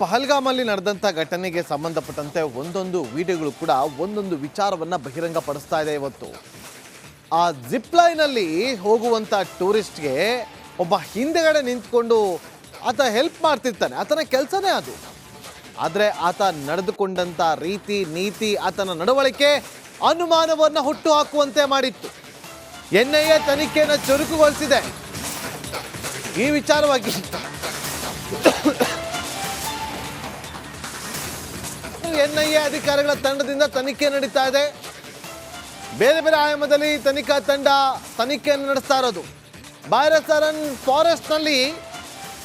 ಪಹಲ್ಗಾಮಲ್ಲಿ ನಡೆದಂಥ ಘಟನೆಗೆ ಸಂಬಂಧಪಟ್ಟಂತೆ ಒಂದೊಂದು ವಿಡಿಯೋಗಳು ಕೂಡ ಒಂದೊಂದು ವಿಚಾರವನ್ನು ಬಹಿರಂಗಪಡಿಸ್ತಾ ಇದೆ ಇವತ್ತು. ಆ ಜಿಪ್ ಲೈನಲ್ಲಿ ಹೋಗುವಂಥ ಟೂರಿಸ್ಟ್ಗೆ ಒಬ್ಬ ಹಿಂದೆಗಡೆ ನಿಂತ್ಕೊಂಡು ಆತ ಹೆಲ್ಪ್ ಮಾಡ್ತಿರ್ತಾನೆ, ಆತನ ಕೆಲಸನೇ ಅದು. ಆದರೆ ಆತ ನಡೆದುಕೊಂಡಂಥ ರೀತಿ ನೀತಿ, ಆತನ ನಡವಳಿಕೆ ಅನುಮಾನವನ್ನು ಹುಟ್ಟು ಹಾಕುವಂತೆ ಮಾಡಿತ್ತು. NIA ತನಿಖೆಯನ್ನು ಚುರುಕುಗೊಳಿಸಿದೆ. ಈ ವಿಚಾರವಾಗಿ NIA ಅಧಿಕಾರಿಗಳ ತಂಡದಿಂದ ತನಿಖೆ ನಡೀತಾ ಇದೆ. ಬೇರೆ ಬೇರೆ ಆಯಾಮದಲ್ಲಿ ತನಿಖಾ ತಂಡ ತನಿಖೆಯನ್ನು ನಡೆಸ್ತಾ ಇರೋದು. ಬೈರಸರನ್ ಫಾರೆಸ್ಟ್ನಲ್ಲಿ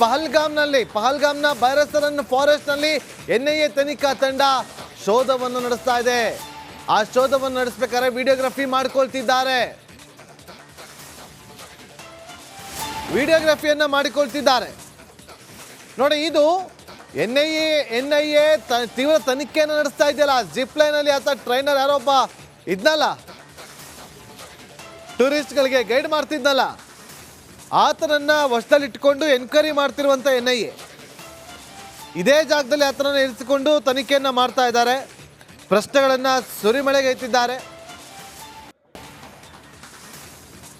ಪಹಲ್ಗಾಮ್ನ ಬೈರಸರನ್ ಫಾರೆಸ್ಟ್ನಲ್ಲಿ NIA ತನಿಖಾ ತಂಡ ಶೋಧವನ್ನು ನಡೆಸ್ತಾ ಇದೆ. ಆ ಶೋಧವನ್ನು ನಡೆಸಬೇಕಾದ್ರೆ ವಿಡಿಯೋಗ್ರಫಿ ಮಾಡಿಕೊಳ್ತಿದ್ದಾರೆ. ನೋಡಿ, ಇದು NIA ತೀವ್ರ ತನಿಖೆಯನ್ನು ನಡೆಸ್ತಾ ಇದೆಯಲ್ಲ. ಜಿಪ್ ಲೈನಲ್ಲಿ ಆತ ಟ್ರೈನರ್ ಯಾರೊಬ್ಬ ಇದ್ನಲ್ಲ, ಟೂರಿಸ್ಟ್ಗಳಿಗೆ ಗೈಡ್ ಮಾಡ್ತಿದ್ನಲ್ಲ, ಆತನನ್ನ ವಶದಲ್ಲಿಟ್ಟುಕೊಂಡು ಎನ್ಕ್ವೈರಿ ಮಾಡ್ತಿರುವಂಥ NIA ಇದೇ ಜಾಗದಲ್ಲಿ ಆತನನ್ನು ಇರಿಸಿಕೊಂಡು ತನಿಖೆಯನ್ನು ಮಾಡ್ತಾ ಇದ್ದಾರೆ. ಪ್ರಶ್ನೆಗಳನ್ನು ಸುರಿಮಳೆಗೈತಿದ್ದಾರೆ.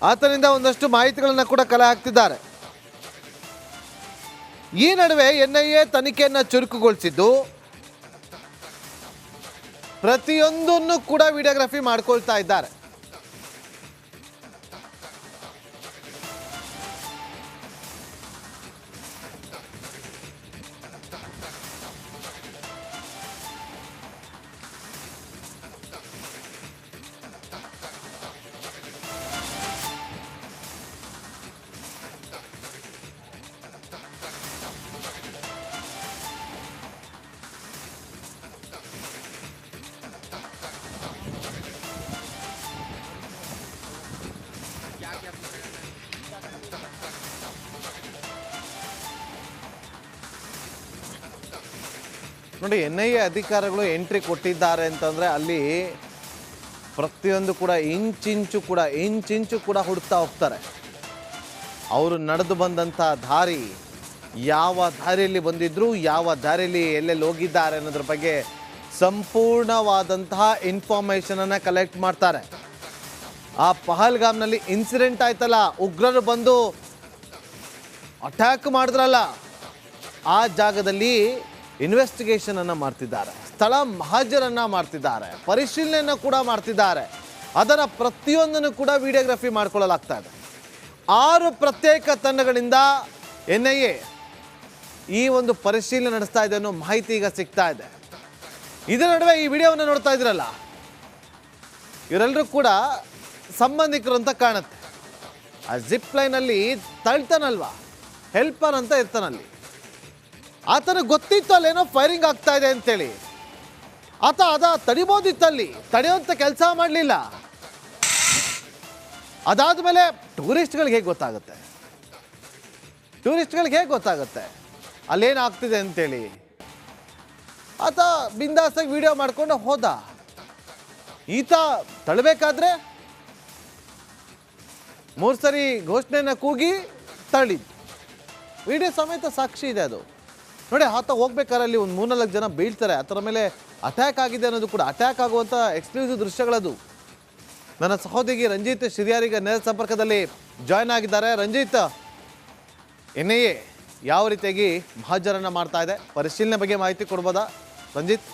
ಆತನಿಂದ ಒಂದಷ್ಟು ಮಾಹಿತಿಗಳನ್ನು ಕೂಡ ಕಲೆ ಹಾಕ್ತಿದ್ದಾರೆ. ಈ ನಡುವೆ NIA ತನಿಖೆಯನ್ನು ಚುರುಕುಗೊಳಿಸಿದ್ದು, ಪ್ರತಿಯೊಂದನ್ನು ಕೂಡ ವಿಡಿಯೋಗ್ರಫಿ ಮಾಡ್ಕೊಳ್ತಾ ಇದ್ದಾರೆ. ನೋಡಿ, NIA ಅಧಿಕಾರಿಗಳು ಎಂಟ್ರಿ ಕೊಟ್ಟಿದ್ದಾರೆ ಅಂತಂದರೆ ಅಲ್ಲಿ ಪ್ರತಿಯೊಂದು ಕೂಡ ಇಂಚಿಂಚು ಕೂಡ ಹುಡುಕ್ತಾ ಹೋಗ್ತಾರೆ. ಅವರು ನಡೆದು ಬಂದಂಥ ದಾರಿ, ಯಾವ ದಾರಿಯಲ್ಲಿ ಬಂದಿದ್ರು, ಯಾವ ದಾರಿಯಲ್ಲಿ ಎಲ್ಲೆಲ್ಲಿ ಹೋಗಿದ್ದಾರೆ ಅನ್ನೋದ್ರ ಬಗ್ಗೆ ಸಂಪೂರ್ಣವಾದಂತಹ ಇನ್ಫಾರ್ಮೇಷನನ್ನು ಕಲೆಕ್ಟ್ ಮಾಡ್ತಾರೆ. ಆ ಪಹಲ್ಗಾಮ್ನಲ್ಲಿ ಇನ್ಸಿಡೆಂಟ್ ಆಯ್ತಲ್ಲ, ಉಗ್ರರು ಬಂದು ಅಟ್ಯಾಕ್ ಮಾಡಿದ್ರಲ್ಲ, ಆ ಜಾಗದಲ್ಲಿ ಇನ್ವೆಸ್ಟಿಗೇಷನನ್ನು ಮಾಡ್ತಿದ್ದಾರೆ, ಸ್ಥಳ ಮಹಾಜರನ್ನು ಮಾಡ್ತಿದ್ದಾರೆ, ಪರಿಶೀಲನೆಯನ್ನು ಕೂಡ ಮಾಡ್ತಿದ್ದಾರೆ. ಅದರ ಪ್ರತಿಯೊಂದನ್ನು ಕೂಡ ವಿಡಿಯೋಗ್ರಫಿ ಮಾಡ್ಕೊಳ್ಳಲಾಗ್ತಾ ಇದೆ. 6 ಪ್ರತ್ಯೇಕ ತಂಡಗಳಿಂದ NIA ಈ ಒಂದು ಪರಿಶೀಲನೆ ನಡೆಸ್ತಾ ಇದೆ ಅನ್ನೋ ಮಾಹಿತಿ ಈಗ ಸಿಗ್ತಾ ಇದೆ. ಇದರ ನಡುವೆ ಈ ವಿಡಿಯೋವನ್ನು ನೋಡ್ತಾ ಇದ್ರಲ್ಲ, ಇವರೆಲ್ಲರೂ ಕೂಡ ಸಂಬಂಧಿಕರು ಅಂತ ಕಾಣುತ್ತೆ. ಆ ಜಿಪ್ ಲೈನಲ್ಲಿ ತಳ್ತಾನಲ್ವಾ, ಹೆಲ್ಪರ್ ಅಂತ ಇರ್ತಾನಲ್ಲಿ, ಆತನಿಗೆ ಗೊತ್ತಿತ್ತು ಅಲ್ಲೇನೋ ಫೈರಿಂಗ್ ಆಗ್ತಾ ಇದೆ ಅಂತೇಳಿ. ಆತ ತಡಿಬೋದಿತ್ತಲ್ಲಿ, ತಡೆಯುವಂಥ ಕೆಲಸ ಮಾಡಲಿಲ್ಲ. ಅದಾದಮೇಲೆ ಟೂರಿಸ್ಟ್ಗಳಿಗೆ ಹೇಗೆ ಗೊತ್ತಾಗುತ್ತೆ ಅಲ್ಲೇನಾಗ್ತಿದೆ ಅಂತೇಳಿ? ಆತ ಬಿಂದಾಸಾಗಿ ವಿಡಿಯೋ ಮಾಡ್ಕೊಂಡು ಹೋದ. ಈತ ತಳ್ಳಬೇಕಾದ್ರೆ 3 ಸರಿ ಘೋಷಣೆಯನ್ನು ಕೂಗಿ ತಳ್ಳಿದ್ದು. ವಿಡಿಯೋ ಸಮೇತ ಸಾಕ್ಷಿ ಇದೆ ಅದು. ನೋಡಿ, ಆತ ಹೋಗ್ಬೇಕಾದ್ರೆ ಅಲ್ಲಿ ಒಂದು 3-4 ಜನ ಬೀಳ್ತಾರೆ. ಅದರ ಮೇಲೆ ಅಟ್ಯಾಕ್ ಆಗಿದೆ ಅನ್ನೋದು ಕೂಡ, ಅಟ್ಯಾಕ್ ಆಗುವಂಥ ಎಕ್ಸ್ಕ್ಲೂಸಿವ್ ದೃಶ್ಯಗಳದು. ನನ್ನ ಸಹೋದರಿ ರಂಜಿತ್ ಶಿರಿಯಾರಿಗೆ ನೇರ ಸಂಪರ್ಕದಲ್ಲಿ ಜಾಯ್ನ್ ಆಗಿದ್ದಾರೆ. ರಂಜಿತ್, NIA ಯಾವ ರೀತಿಯಾಗಿ ಮಹಾಜರನ್ನ ಮಾಡ್ತಾ ಇದೆ, ಪರಿಶೀಲನೆ ಬಗ್ಗೆ ಮಾಹಿತಿ ಕೊಡ್ಬೋದಾ ರಂಜಿತ್?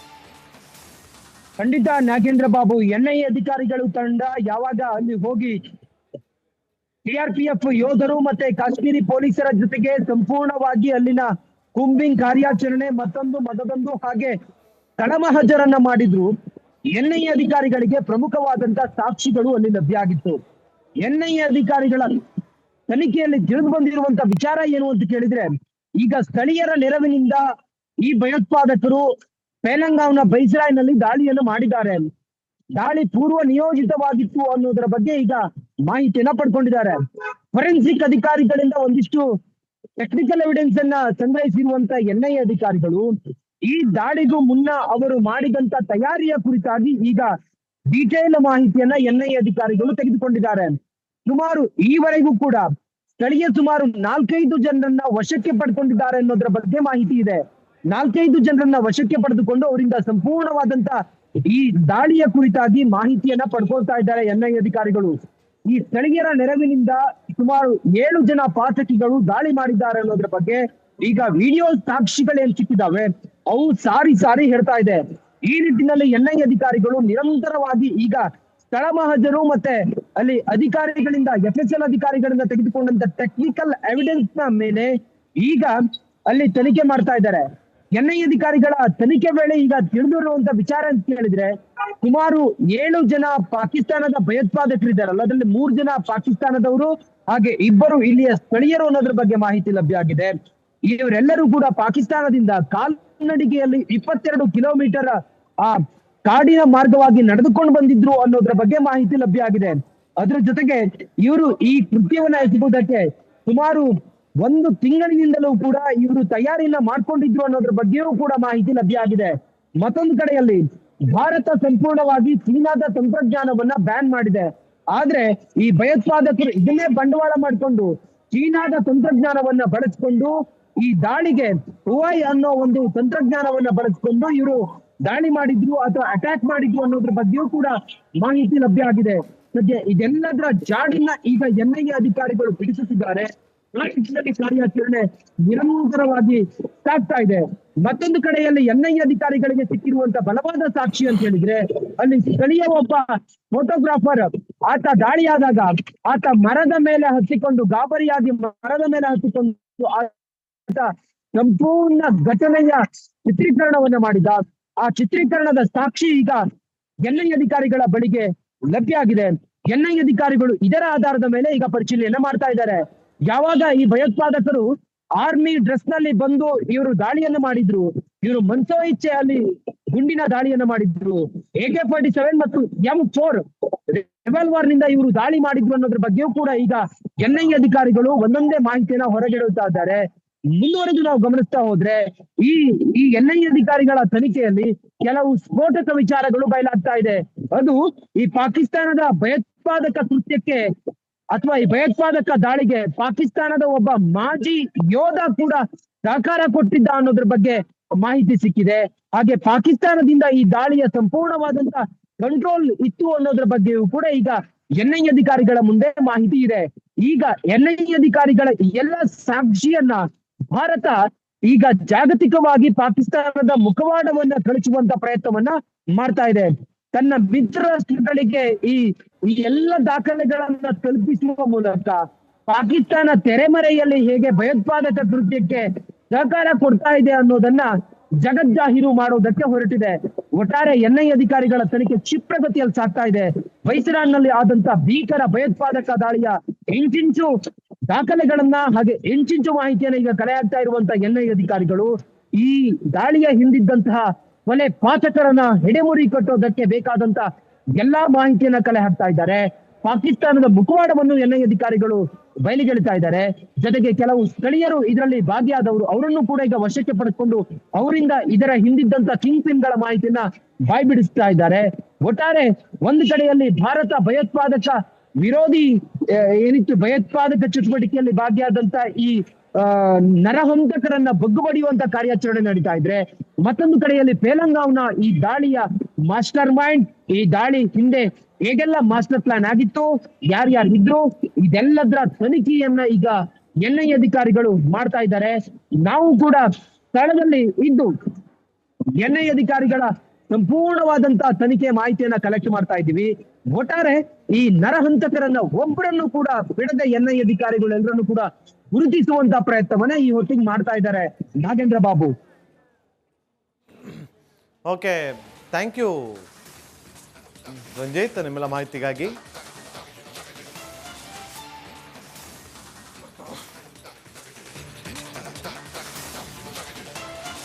ಖಂಡಿತ ನಾಗೇಂದ್ರ ಬಾಬು, NIA ಅಧಿಕಾರಿಗಳು ತಂಡ ಯಾವಾಗ ಅಲ್ಲಿ ಹೋಗಿ CRPF ಯೋಧರು ಮತ್ತೆ ಕಾಶ್ಮೀರಿ ಪೊಲೀಸರ ಜೊತೆಗೆ ಸಂಪೂರ್ಣವಾಗಿ ಅಲ್ಲಿನ ಕೂಂಬಿಂಗ್ ಕಾರ್ಯಾಚರಣೆ ಮತ್ತೊಂದು ಹಾಗೆ ತಳಮಹಜರನ್ನ ಮಾಡಿದ್ರು. NIA ಅಧಿಕಾರಿಗಳಿಗೆ ಪ್ರಮುಖವಾದಂತಹ ಸಾಕ್ಷಿಗಳು ಅಲ್ಲಿ ಲಭ್ಯ ಆಗಿತ್ತು. NIA ಅಧಿಕಾರಿಗಳ ತನಿಖೆಯಲ್ಲಿ ತಿಳಿದು ಬಂದಿರುವಂತ ವಿಚಾರ ಏನು ಅಂತ ಕೇಳಿದ್ರೆ, ಈಗ ಸ್ಥಳೀಯರ ನೆರವಿನಿಂದ ಈ ಭಯೋತ್ಪಾದಕರು ಪೇಲಂಗಾವ್ನ ಬೈಸ್ರಾಯ್ನಲ್ಲಿ ದಾಳಿಯನ್ನು ಮಾಡಿದ್ದಾರೆ. ದಾಳಿ ಪೂರ್ವ ನಿಯೋಜಿತವಾಗಿತ್ತು ಅನ್ನೋದರ ಬಗ್ಗೆ ಈಗ ಮಾಹಿತಿಯನ್ನ ಪಡ್ಕೊಂಡಿದ್ದಾರೆ. ಫೊರೆನ್ಸಿಕ್ ಅಧಿಕಾರಿಗಳಿಂದ ಒಂದಿಷ್ಟು ಟೆಕ್ನಿಕಲ್ ಎವಿಡೆನ್ಸ್ ಅನ್ನ ಸಂಗ್ರಹಿಸಿರುವಂತ NIA ಅಧಿಕಾರಿಗಳು ಈ ದಾಳಿಗೂ ಮುನ್ನ ಅವರು ಮಾಡಿದಂತ ತಯಾರಿಯ ಕುರಿತಾಗಿ ಈಗ ಡೀಟೇಲ್ ಮಾಹಿತಿಯನ್ನ NIA ಅಧಿಕಾರಿಗಳು ತೆಗೆದುಕೊಂಡಿದ್ದಾರೆ. ಸುಮಾರು ಈವರೆಗೂ ಕೂಡ ಸ್ಥಳೀಯ ಸುಮಾರು 4-5 ಜನರನ್ನ ವಶಕ್ಕೆ ಪಡ್ಕೊಂಡಿದ್ದಾರೆ ಅನ್ನೋದ್ರ ಬಗ್ಗೆ ಮಾಹಿತಿ ಇದೆ. 4-5 ಜನರನ್ನ ವಶಕ್ಕೆ ಪಡೆದುಕೊಂಡು ಅವರಿಂದ ಸಂಪೂರ್ಣವಾದಂತ ಈ ದಾಳಿಯ ಕುರಿತಾಗಿ ಮಾಹಿತಿಯನ್ನ ಪಡ್ಕೊಳ್ತಾ ಇದ್ದಾರೆ ಎನ್ಐಎ ಅಧಿಕಾರಿಗಳು. ಈ ಸ್ಥಳೀಯರ ನೆರವಿನಿಂದ ಸುಮಾರು 7 ಜನ ಪಾತಕಿಗಳು ದಾಳಿ ಮಾಡಿದ್ದಾರೆ ಅನ್ನೋದ್ರ ಬಗ್ಗೆ ಈಗ ವಿಡಿಯೋ ಸಾಕ್ಷಿಗಳೇನ್ ಸಿಕ್ಕಿದಾವೆ ಅವು ಸಾರಿ ಹೇಳ್ತಾ ಇದೆ. ಈ ನಿಟ್ಟಿನಲ್ಲಿ ಎನ್ಐಎ ಅಧಿಕಾರಿಗಳು ನಿರಂತರವಾಗಿ ಈಗ ಸ್ಥಳ ಮಹಜರು ಮತ್ತೆ ಅಲ್ಲಿ ಅಧಿಕಾರಿಗಳಿಂದ FSL ಅಧಿಕಾರಿಗಳಿಂದ ತೆಗೆದುಕೊಂಡಂತ ಟೆಕ್ನಿಕಲ್ ಎವಿಡೆನ್ಸ್ ನ ಮೇಲೆ ಈಗ ಅಲ್ಲಿ ತನಿಖೆ ಮಾಡ್ತಾ ಇದ್ದಾರೆ. ಎನ್ಐಎ ಅಧಿಕಾರಿಗಳ ತನಿಖೆ ವೇಳೆ ಈಗ ತಿಳಿದಿರುವಂತ ವಿಚಾರ ಅಂತ ಕೇಳಿದ್ರೆ ಸುಮಾರು 7 ಜನ ಪಾಕಿಸ್ತಾನದ ಭಯೋತ್ಪಾದಕರಿದ್ದಾರಲ್ಲ, ಅದರಲ್ಲಿ 3 ಜನ ಪಾಕಿಸ್ತಾನದವರು ಹಾಗೆ 2 ಇಲ್ಲಿಯ ಸ್ಥಳೀಯರು ಅನ್ನೋದ್ರ ಬಗ್ಗೆ ಮಾಹಿತಿ ಲಭ್ಯ ಆಗಿದೆ. ಇವರೆಲ್ಲರೂ ಕೂಡ ಪಾಕಿಸ್ತಾನದಿಂದ ಕಾಲ್ನಡಿಗೆಯಲ್ಲಿ 22 ಕಿಲೋಮೀಟರ್ ಆ ಕಾಡಿನ ಮಾರ್ಗವಾಗಿ ನಡೆದುಕೊಂಡು ಬಂದಿದ್ರು ಅನ್ನೋದ್ರ ಬಗ್ಗೆ ಮಾಹಿತಿ ಲಭ್ಯ ಆಗಿದೆ. ಅದ್ರ ಜೊತೆಗೆ ಇವರು ಈ ಕೃತ್ಯವನ್ನ ಎಸಗುವುದಕ್ಕೆ ಸುಮಾರು 1 ತಿಂಗಳಿನಿಂದಲೂ ಕೂಡ ಇವರು ತಯಾರಿಯನ್ನ ಮಾಡ್ಕೊಂಡಿದ್ರು ಅನ್ನೋದ್ರ ಬಗ್ಗೆಯೂ ಕೂಡ ಮಾಹಿತಿ ಲಭ್ಯ ಆಗಿದೆ. ಮತ್ತೊಂದು ಕಡೆಯಲ್ಲಿ ಭಾರತ ಸಂಪೂರ್ಣವಾಗಿ ಚೀನಾದ ತಂತ್ರಜ್ಞಾನವನ್ನ ಬ್ಯಾನ್ ಮಾಡಿದೆ. ಆದ್ರೆ ಈ ಭಯೋತ್ಪಾದಕರು ಇದನ್ನೇ ಬಂಡವಾಳ ಮಾಡಿಕೊಂಡು ಚೀನಾದ ತಂತ್ರಜ್ಞಾನವನ್ನ ಬಳಸಿಕೊಂಡು ಈ ದಾಳಿಗೆ ಹುವೈ ಅನ್ನೋ ಒಂದು ತಂತ್ರಜ್ಞಾನವನ್ನ ಬಳಸಿಕೊಂಡು ಇವರು ದಾಳಿ ಮಾಡಿದ್ರು ಅಥವಾ ಅಟ್ಯಾಕ್ ಮಾಡಿದ್ರು ಅನ್ನೋದ್ರ ಬಗ್ಗೆಯೂ ಕೂಡ ಮಾಹಿತಿ ಲಭ್ಯ ಆಗಿದೆ. ಸದ್ಯ ಇದೆಲ್ಲದರ ಜಾಡಿನ ಈಗ ಎನ್ಐಎ ಅಧಿಕಾರಿಗಳು ಬಿಡಿಸುತ್ತಿದ್ದಾರೆ. ಆ ನಿಟ್ಟಿನಲ್ಲಿ ಕಾರ್ಯಾಚರಣೆ ನಿರಂತರವಾಗಿ ಸಾಗ್ತಾ ಇದೆ. ಮತ್ತೊಂದು ಕಡೆಯಲ್ಲಿ ಎನ್ಐಎ ಅಧಿಕಾರಿಗಳಿಗೆ ಸಿಕ್ಕಿರುವಂತ ಬಲವಾದ ಸಾಕ್ಷಿ ಅಂತ ಹೇಳಿದ್ರೆ ಅಲ್ಲಿ ಸ್ಥಳೀಯ ಒಬ್ಬ ಫೋಟೋಗ್ರಾಫರ್ ಆತ ದಾಳಿಯಾದಾಗ ಆತ ಮರದ ಮೇಲೆ ಹತ್ತಿಕೊಂಡು ಗಾಬರಿಯಾಗಿ ಮರದ ಮೇಲೆ ಹತ್ತಿಕೊಂಡು ಆತ ಸಂಪೂರ್ಣ ಘಟನೆಯ ಚಿತ್ರೀಕರಣವನ್ನ ಮಾಡಿದ. ಆ ಚಿತ್ರೀಕರಣದ ಸಾಕ್ಷಿ ಈಗ ಎನ್ಐಎ ಅಧಿಕಾರಿಗಳ ಬಳಿಗೆ ಲಭ್ಯ ಆಗಿದೆ. ಎನ್ಐಎ ಅಧಿಕಾರಿಗಳು ಇದರ ಆಧಾರದ ಮೇಲೆ ಈಗ ಪರಿಶೀಲನೆ ಮಾಡ್ತಾ ಇದ್ದಾರೆ. ಯಾವಾಗ ಈ ಭಯೋತ್ಪಾದಕರು ಆರ್ಮಿ ಡ್ರೆಸ್ ನಲ್ಲಿ ಬಂದು ಇವರು ದಾಳಿಯನ್ನ ಮಾಡಿದ್ರು, ಇವರು ಮನ್ಸೋ ಇಚ್ಛೆ ಅಲ್ಲಿ ಗುಂಡಿನ ದಾಳಿಯನ್ನ ಮಾಡಿದ್ರು, AK-47 ಮತ್ತು M4 ರಿವಾಲ್ವರ್ ನಿಂದ ಇವರು ದಾಳಿ ಮಾಡಿದ್ರು ಅನ್ನೋದ್ರ ಬಗ್ಗೆಯೂ ಕೂಡ ಈಗ ಎನ್ಐಎ ಅಧಿಕಾರಿಗಳು ಒಂದೊಂದೇ ಮಾಹಿತಿಯನ್ನ ಹೊರಗಿಡುತ್ತಾ ಇದ್ದಾರೆ. ಮುಂದುವರೆದು ನಾವು ಗಮನಿಸ್ತಾ ಹೋದ್ರೆ ಈ ಎನ್ಐಎ ಅಧಿಕಾರಿಗಳ ತನಿಖೆಯಲ್ಲಿ ಕೆಲವು ಸ್ಫೋಟಕ ವಿಚಾರಗಳು ಬಯಲಾಗ್ತಾ ಇದೆ. ಅದು ಈ ಪಾಕಿಸ್ತಾನದ ಭಯೋತ್ಪಾದಕ ಕೃತ್ಯಕ್ಕೆ ಅಥವಾ ಈ ಭಯೋತ್ಪಾದಕ ದಾಳಿಗೆ ಪಾಕಿಸ್ತಾನದ ಒಬ್ಬ ಮಾಜಿ ಯೋಧ ಕೂಡ ಸಹಕಾರ ಕೊಟ್ಟಿದ್ದ ಅನ್ನೋದ್ರ ಬಗ್ಗೆ ಮಾಹಿತಿ ಸಿಕ್ಕಿದೆ. ಹಾಗೆ ಪಾಕಿಸ್ತಾನದಿಂದ ಈ ದಾಳಿಯ ಸಂಪೂರ್ಣವಾದಂತ ಕಂಟ್ರೋಲ್ ಇತ್ತು ಅನ್ನೋದ್ರ ಬಗ್ಗೆಯೂ ಕೂಡ ಈಗ ಎನ್ಐಎ ಅಧಿಕಾರಿಗಳ ಮುಂದೆ ಮಾಹಿತಿ ಇದೆ. ಈಗ ಎನ್ಐಎ ಅಧಿಕಾರಿಗಳ ಎಲ್ಲ ಸಾಕ್ಷಿಯನ್ನ ಭಾರತ ಈಗ ಜಾಗತಿಕವಾಗಿ ಪಾಕಿಸ್ತಾನದ ಮುಖವಾಡವನ್ನ ಕಳಿಸುವಂತ ಪ್ರಯತ್ನವನ್ನ ಮಾಡ್ತಾ ಇದೆ. ತನ್ನ ಮಿತ್ರ ರಾಷ್ಟ್ರಗಳಿಗೆ ಈ ಎಲ್ಲ ದಾಖಲೆಗಳನ್ನ ತಲುಪಿಸುವ ಮೂಲಕ ಪಾಕಿಸ್ತಾನ ತೆರೆಮರೆಯಲ್ಲಿ ಹೇಗೆ ಭಯೋತ್ಪಾದಕ ಕೃತ್ಯಕ್ಕೆ ಸಹಕಾರ ಕೊಡ್ತಾ ಇದೆ ಅನ್ನೋದನ್ನ ಜಗಜ್ಜಾಹೀರು ಮಾಡೋದಕ್ಕೆ ಹೊರಟಿದೆ. ಒಟ್ಟಾರೆ ಎನ್ಐಎ ಅಧಿಕಾರಿಗಳ ತನಿಖೆ ಕ್ಷಿಪ್ರಗತಿಯಲ್ಲಿ ಸಾಗ್ತಾ ಇದೆ. ಬೈಸರಾನ್ನಲ್ಲಿ ಆದಂತ ಭೀಕರ ಭಯೋತ್ಪಾದಕ ದಾಳಿಯ ಇಂಚಿಂಚು ದಾಖಲೆಗಳನ್ನ ಹಾಗೆ ಇಂಚಿಂಚು ಮಾಹಿತಿಯನ್ನ ಈಗ ಕಲೆ ಹಾಕ್ತಾ ಇರುವಂತ ಎನ್ಐಎ ಅಧಿಕಾರಿಗಳು ಈ ದಾಳಿಯ ಹಿಂದಿದ್ದಂತಹ ಕೊಲೆ ಪಾತಕರನ್ನ ಹೆಡೆಮುರಿ ಕಟ್ಟೋದಕ್ಕೆ ಬೇಕಾದಂತ ಎಲ್ಲಾ ಮಾಹಿತಿಯನ್ನ ಕಲೆ ಹಾಕ್ತಾ ಇದ್ದಾರೆ. ಪಾಕಿಸ್ತಾನದ ಮುಖವಾಡವನ್ನು ಎನ್ಐಎ ಅಧಿಕಾರಿಗಳು ಬಯಲಿಗೆಳಿತಾ ಇದ್ದಾರೆ. ಜೊತೆಗೆ ಕೆಲವು ಸ್ಥಳೀಯರು ಇದರಲ್ಲಿ ಭಾಗಿಯಾದವರು ಅವರನ್ನು ಕೂಡ ಈಗ ವಶಕ್ಕೆ ಪಡೆದುಕೊಂಡು ಅವರಿಂದ ಇದರ ಹಿಂದಿದ್ದಂತ ಕಿಂಗ್ ಪಿನ್ ಗಳ ಮಾಹಿತಿಯನ್ನ ಬಾಯ್ಬಿಡಿಸ್ತಾ ಇದ್ದಾರೆ. ಒಟ್ಟಾರೆ ಒಂದು ಕಡೆಯಲ್ಲಿ ಭಾರತ ಭಯೋತ್ಪಾದಕ ವಿರೋಧಿ ಏನಿತ್ತು ಭಯೋತ್ಪಾದಕ ಚಟುವಟಿಕೆಯಲ್ಲಿ ಭಾಗಿಯಾದಂತ ಈ ನರಹಂತಕರನ್ನ ಬಗ್ಗು ಬಡಿಯುವಂತ ಕಾರ್ಯಾಚರಣೆ ನಡೀತಾ ಇದ್ರೆ, ಮತ್ತೊಂದು ಕಡೆಯಲ್ಲಿ ಪೇಲಂಗಾವ್ನ ಈ ದಾಳಿಯ ಮಾಸ್ಟರ್ ಮೈಂಡ್, ಈ ದಾಳಿ ಹಿಂದೆ ಹೇಗೆಲ್ಲ ಮಾಸ್ಟರ್ ಪ್ಲಾನ್ ಆಗಿತ್ತು, ಯಾರ್ಯಾರು ಇದ್ರು, ಇದೆಲ್ಲದರ ತನಿಖೆಯನ್ನ ಈಗ ಎನ್ಐಎ ಅಧಿಕಾರಿಗಳು ಮಾಡ್ತಾ ಇದ್ದಾರೆ. ನಾವು ಕೂಡ ಸ್ಥಳದಲ್ಲಿ ಇದ್ದು ಎನ್ಐಎ ಅಧಿಕಾರಿಗಳ ಸಂಪೂರ್ಣವಾದಂತಹ ತನಿಖೆ ಮಾಹಿತಿಯನ್ನ ಕಲೆಕ್ಟ್ ಮಾಡ್ತಾ ಇದ್ದೀವಿ. ಒಟ್ಟಾರೆ ಈ ನರಹಂತಕರನ್ನ ಒಬ್ಬರನ್ನು ಕೂಡ ಬಿಡದೆ ಎನ್ಐಎ ಅಧಿಕಾರಿಗಳು ಎಲ್ಲರನ್ನು ಕೂಡ ಗುರುತಿಸುವಂತ ಪ್ರಯತ್ನವನ್ನ ಈ ಹೊತ್ತಿಗೆ ಮಾಡ್ತಾ ಇದ್ದಾರೆ. Nagendra Babu. Okay, thank you Ranjith ನಿಮ್ಮೆಲ್ಲ ಮಾಹಿತಿಗಾಗಿ.